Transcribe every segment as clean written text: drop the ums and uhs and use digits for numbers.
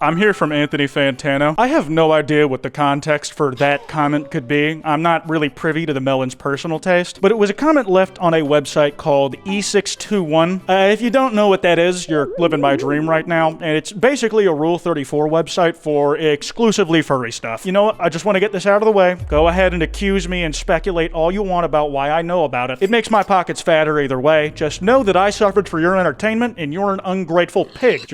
I'm here from Anthony Fantano. I have no idea what the context for that comment could be. I'm not really privy to the melon's personal taste, but it was a comment left on a website called E621. If you don't know what that is, you're living my dream right now, and it's basically a Rule 34 website for exclusively furry stuff. You know what? I just want to get this out of the way. Go ahead and accuse me and speculate all you want about why I know about it. It makes my pockets fatter either way. Just know that I suffered for your entertainment, and you're an ungrateful pig. It's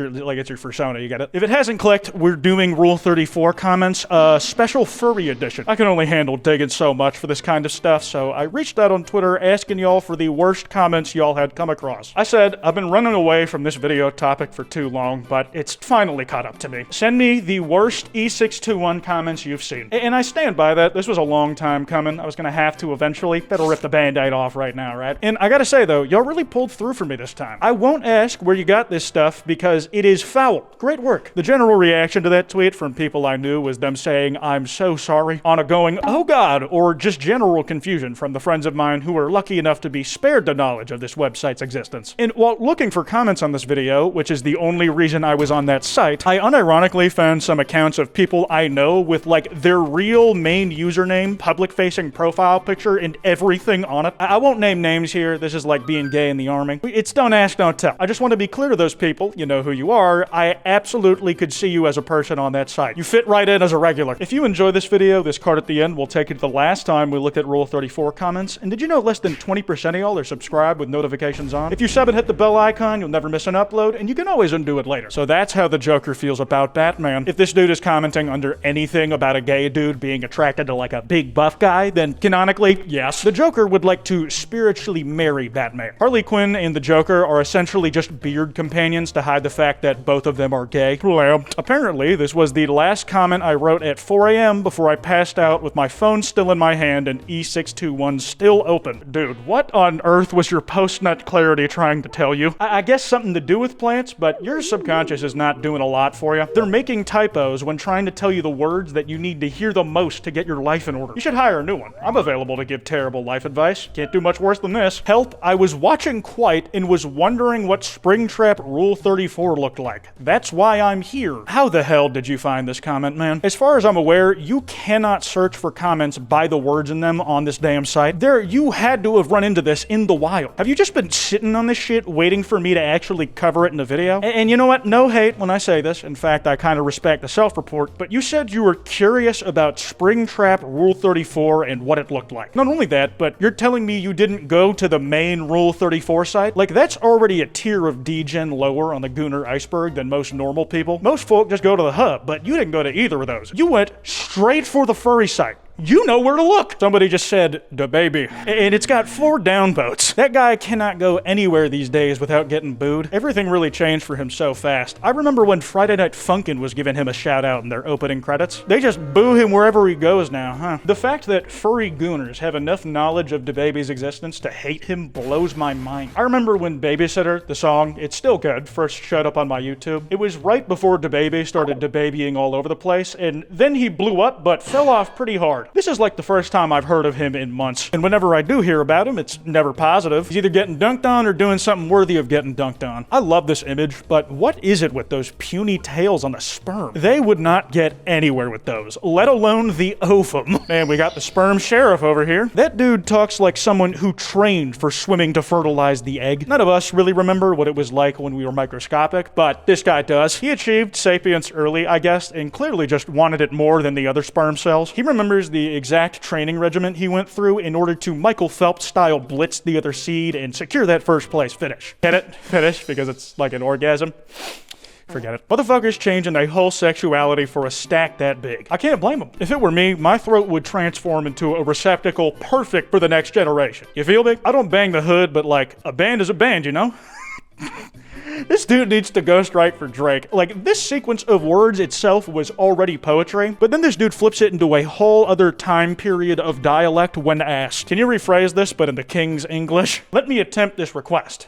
your persona, you get it? If it hasn't clicked, we're doing Rule 34 comments, special furry edition. I can only handle digging so much for this kind of stuff, so I reached out on Twitter asking y'all for the worst comments y'all had come across. I said, I've been running away from this video topic for too long, but it's finally caught up to me. Send me the worst E621 comments you've seen. And I stand by that. This was a long time coming. I was gonna have to eventually. Better rip the band-aid off right now, right? And I gotta say though, y'all really pulled through for me this time. I won't ask where you got this stuff because it is foul. Great work. The general reaction to that tweet from people I knew was them saying, I'm so sorry, on a going, oh god, or just general confusion from the friends of mine who were lucky enough to be spared the knowledge of this website's existence. And while looking for comments on this video, which is the only reason I was on that site, I unironically found some accounts of people I know with like their real main username, public-facing profile picture, and everything on it. I won't name names here. This is like being gay in the army. It's don't ask, don't tell. I just want to be clear to those people, you know who you are. I absolutely could see you as a person on that site. You fit right in as a regular. If you enjoy this video, this card at the end will take you to the last time we looked at Rule 34 comments. And did you know less than 20% of y'all are subscribed with notifications on? If you sub and hit the bell icon, you'll never miss an upload, and you can always undo it later. So that's how the Joker feels about Batman. If this dude is commenting under anything about a gay dude being attracted to like a big buff guy, then canonically, yes, the Joker would like to spiritually marry Batman. Harley Quinn and the Joker are essentially just beard companions to hide the fact that both of them are gay. Apparently, this was the last comment I wrote at 4 a.m. before I passed out with my phone still in my hand and E621 still open. Dude, what on earth was your post-nut clarity trying to tell you? I guess something to do with plants, but your subconscious is not doing a lot for you. They're making typos when trying to tell you the words that you need to hear the most to get your life in order. You should hire a new one. I'm available to give terrible life advice. Can't do much worse than this. Help, I was watching Kwite and was wondering what Springtrap Rule 34 looked like. That's why I'm here. How the hell did you find this comment, man? As far as I'm aware, you cannot search for comments by the words in them on this damn site. You had to have run into this in the wild. Have you just been sitting on this shit waiting for me to actually cover it in a video? And you know what? No hate when I say this. In fact, I kind of respect the self-report, but you said you were curious about Springtrap Rule 34 and what it looked like. Not only that, but you're telling me you didn't go to the main Rule 34 site? Like, that's already a tier of degen lower on the Gooner iceberg than most normal people. Most folk just go to the hub, but you didn't go to either of those. You went straight for the furry site. You know where to look. Somebody just said, DaBaby. And it's got 4 downvotes. That guy cannot go anywhere these days without getting booed. Everything really changed for him so fast. I remember when Friday Night Funkin' was giving him a shout out in their opening credits. They just boo him wherever he goes now, huh? The fact that furry gooners have enough knowledge of DaBaby's existence to hate him blows my mind. I remember when Babysitter, the song, it's still good, first showed up on my YouTube. It was right before DaBaby started DaBabying all over the place, and then he blew up but fell off pretty hard. This is like the first time I've heard of him in months. And whenever I do hear about him, it's never positive. He's either getting dunked on or doing something worthy of getting dunked on. I love this image, but what is it with those puny tails on the sperm? They would not get anywhere with those, let alone the ovum. Man, we got the sperm sheriff over here. That dude talks like someone who trained for swimming to fertilize the egg. None of us really remember what it was like when we were microscopic, but this guy does. He achieved sapience early, I guess, and clearly just wanted it more than the other sperm cells. He remembers the exact training regimen he went through in order to Michael Phelps style blitz the other seed and secure that first place finish. Get it? Finish, because it's like an orgasm. Forget it. Motherfuckers changing their whole sexuality for a stack that big. I can't blame them. If it were me, my throat would transform into a receptacle perfect for the next generation. You feel me? I don't bang the hood, but like, a band is a band, you know? This dude needs to ghostwrite for Drake. Like, this sequence of words itself was already poetry, but then this dude flips it into a whole other time period of dialect when asked. Can you rephrase this, but in the King's English? Let me attempt this request.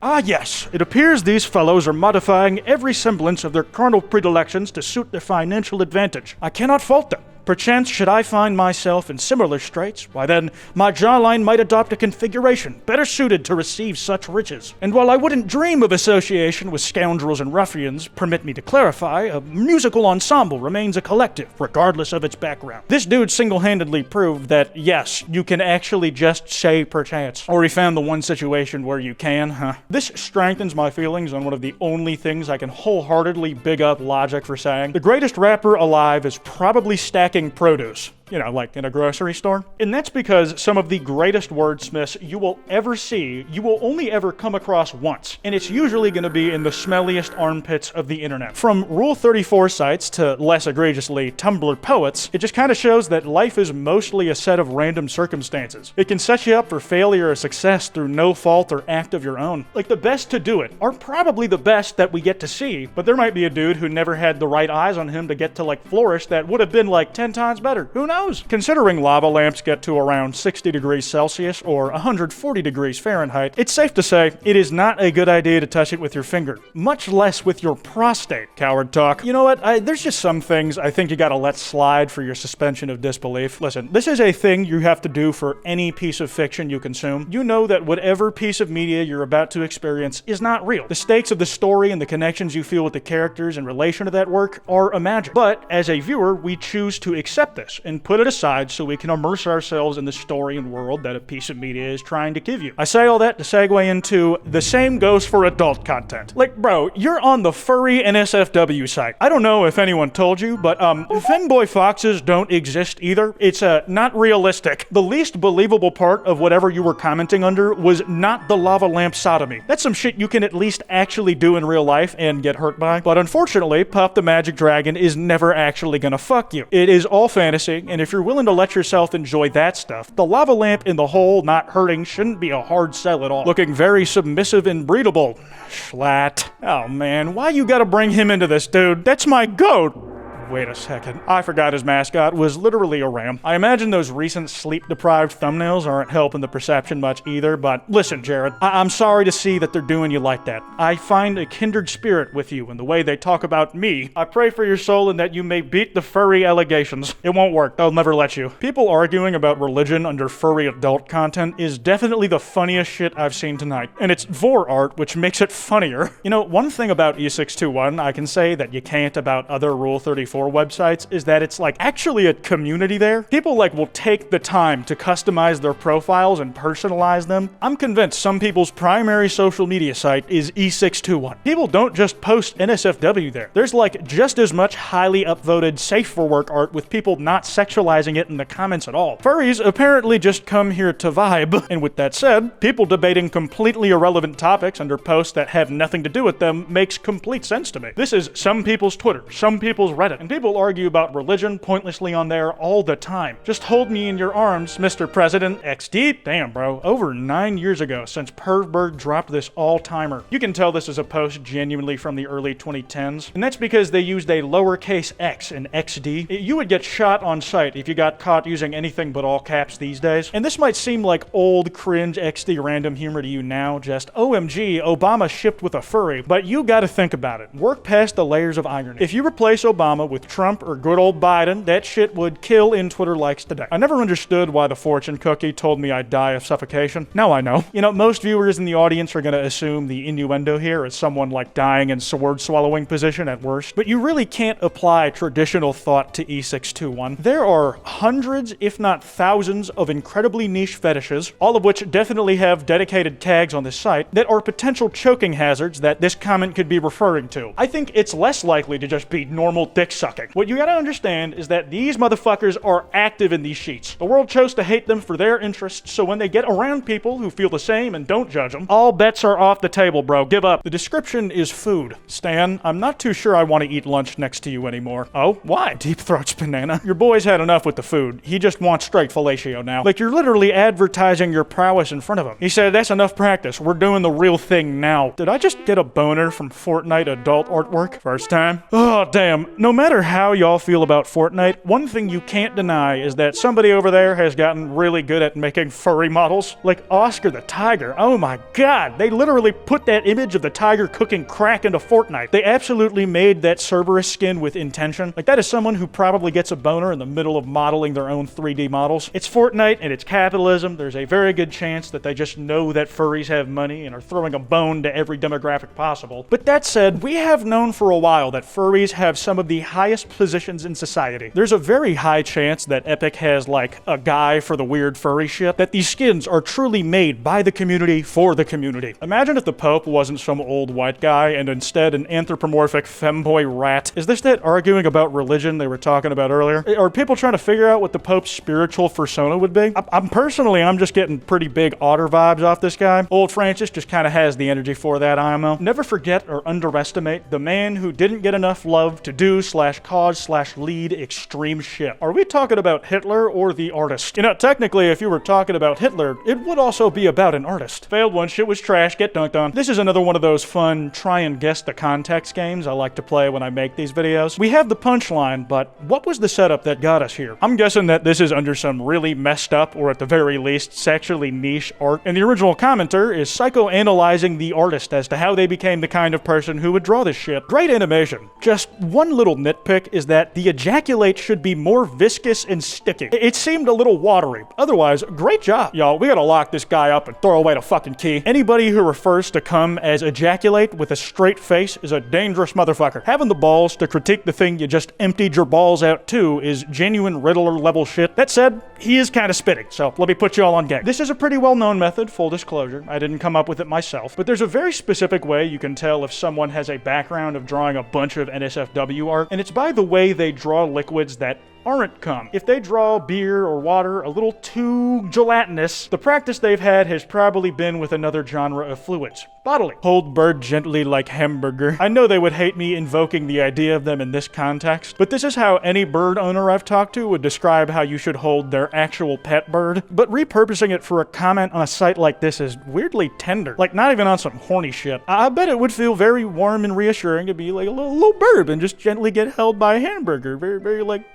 Ah, yes. It appears these fellows are modifying every semblance of their carnal predilections to suit their financial advantage. I cannot fault them. Perchance should I find myself in similar straits, why then my jawline might adopt a configuration better suited to receive such riches. And while I wouldn't dream of association with scoundrels and ruffians, permit me to clarify, a musical ensemble remains a collective, regardless of its background. This dude single-handedly proved that, yes, you can actually just say perchance. Or he found the one situation where you can, huh? This strengthens my feelings on one of the only things I can wholeheartedly big up Logic for saying. The greatest rapper alive is probably stacking produce. You know, like in a grocery store. And that's because some of the greatest wordsmiths you will ever see, you will only ever come across once. And it's usually going to be in the smelliest armpits of the internet. From Rule 34 sites to, less egregiously, Tumblr poets, it just kind of shows that life is mostly a set of random circumstances. It can set you up for failure or success through no fault or act of your own. Like, the best to do it are probably the best that we get to see, but there might be a dude who never had the right eyes on him to get to, like, flourish that would have been, like, 10 times better. Who knows? Considering lava lamps get to around 60 degrees Celsius or 140 degrees Fahrenheit, it's safe to say it is not a good idea to touch it with your finger, much less with your prostate, coward talk. You know what? There's just some things I think you gotta let slide for your suspension of disbelief. Listen, this is a thing you have to do for any piece of fiction you consume. You know that whatever piece of media you're about to experience is not real. The stakes of the story and the connections you feel with the characters in relation to that work are imagined. But as a viewer, we choose to accept this and put it aside so we can immerse ourselves in the story and world that a piece of media is trying to give you. I say all that to segue into the same goes for adult content. Like, bro, you're on the Furry NSFW site. I don't know if anyone told you, but femboy foxes don't exist either. It's not realistic. The least believable part of whatever you were commenting under was not the lava lamp sodomy. That's some shit you can at least actually do in real life and get hurt by. But unfortunately, Puff the Magic Dragon is never actually gonna fuck you. It is all fantasy, and if you're willing to let yourself enjoy that stuff, the lava lamp in the hole not hurting shouldn't be a hard sell at all. Looking very submissive and breedable. Schlatt. Oh man, why you gotta bring him into this, dude? That's my goat! Wait a second. I forgot his mascot was literally a ram. I imagine those recent sleep-deprived thumbnails aren't helping the perception much either, but listen, Jared, I'm sorry to see that they're doing you like that. I find a kindred spirit with you in the way they talk about me. I pray for your soul and that you may beat the furry allegations. It won't work. They'll never let you. People arguing about religion under furry adult content is definitely the funniest shit I've seen tonight. And it's vor art, which makes it funnier. You know, one thing about E621 I can say that you can't about other Rule 34 websites is that it's like actually a community there. People like will take the time to customize their profiles and personalize them. I'm convinced some people's primary social media site is E621. People don't just post NSFW there. There's like just as much highly upvoted safe for work art with people not sexualizing it in the comments at all. Furries apparently just come here to vibe. And with that said, people debating completely irrelevant topics under posts that have nothing to do with them makes complete sense to me. This is some people's Twitter, some people's Reddit, and people argue about religion pointlessly on there all the time. Just hold me in your arms, Mr. President XD. Damn, bro. Over 9 years ago since Pervberg dropped this all-timer. You can tell this is a post genuinely from the early 2010s, and that's because they used a lowercase x in XD. You would get shot on sight if you got caught using anything but all caps these days. And this might seem like old cringe XD random humor to you now, just OMG, Obama shipped with a furry, but you gotta think about it. Work past the layers of irony. If you replace Obama with Trump or good old Biden, that shit would kill in Twitter likes today. I never understood why the fortune cookie told me I'd die of suffocation. Now I know. You know, most viewers in the audience are gonna assume the innuendo here is someone like dying in sword swallowing position at worst, but you really can't apply traditional thought to E621. There are hundreds, if not thousands, of incredibly niche fetishes, all of which definitely have dedicated tags on this site, that are potential choking hazards that this comment could be referring to. I think it's less likely to just be normal dick sucking. What you gotta understand is that these motherfuckers are active in these sheets. The world chose to hate them for their interests, so when they get around people who feel the same and don't judge them, all bets are off the table, bro. Give up. The description is food. Stan, I'm not too sure I want to eat lunch next to you anymore. Oh, why? Deep Throats Banana. Your boy's had enough with the food. He just wants straight fellatio now. Like you're literally advertising your prowess in front of him. He said, that's enough practice. We're doing the real thing now. Did I just get a boner from Fortnite adult artwork? First time? Oh, damn. No matter matter how y'all feel about Fortnite, one thing you can't deny is that somebody over there has gotten really good at making furry models. Like Oscar the Tiger. Oh my god, they literally put that image of the tiger cooking crack into Fortnite. They absolutely made that Cerberus skin with intention. Like, that is someone who probably gets a boner in the middle of modeling their own 3D models. It's Fortnite and it's capitalism. There's a very good chance that they just know that furries have money and are throwing a bone to every demographic possible. But that said, we have known for a while that furries have some of the highest positions in society. There's a very high chance that Epic has like a guy for the weird furry shit, that these skins are truly made by the community for the community. Imagine if the Pope wasn't some old white guy and instead an anthropomorphic femboy rat. Is this that arguing about religion they were talking about earlier? Are people trying to figure out what the Pope's spiritual persona would be? I'm just getting pretty big otter vibes off this guy. Old Francis just kind of has the energy for that IMO. Never forget or underestimate the man who didn't get enough love to do / cause / lead extreme shit. Are we talking about Hitler or the artist? You know, technically, if you were talking about Hitler, it would also be about an artist. Failed one, shit was trash, get dunked on. This is another one of those fun try and guess the context games I like to play when I make these videos. We have the punchline, but what was the setup that got us here? I'm guessing that this is under some really messed up, or at the very least, sexually niche art. And the original commenter is psychoanalyzing the artist as to how they became the kind of person who would draw this shit. Great animation. Just one little nitpick is that the ejaculate should be more viscous and sticky. It seemed a little watery. Otherwise, great job. Y'all, we gotta lock this guy up and throw away the fucking key. Anybody who refers to cum as ejaculate with a straight face is a dangerous motherfucker. Having the balls to critique the thing you just emptied your balls out to is genuine Riddler level shit. That said, he is kind of spitting, so let me put you all on game. This is a pretty well-known method, full disclosure. I didn't come up with it myself, but there's a very specific way you can tell if someone has a background of drawing a bunch of NSFW art, and it's by the way they draw liquids that aren't cum. If they draw beer or water a little too gelatinous, the practice they've had has probably been with another genre of fluids. Bodily. Hold bird gently like hamburger. I know they would hate me invoking the idea of them in this context, but this is how any bird owner I've talked to would describe how you should hold their actual pet bird. But repurposing it for a comment on a site like this is weirdly tender. Like, not even on some horny shit. I bet it would feel very warm and reassuring to be like a little bird and just gently get held by a hamburger. Very like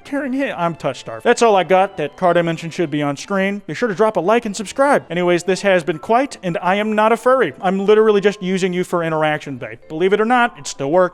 caring hint. I'm touch starved. That's all I got. That card I mentioned should be on screen. Be sure to drop a like and subscribe. Anyways, this has been Kwite, and I am not a furry. I'm literally just using you for interaction bait. Believe it or not, it still worked.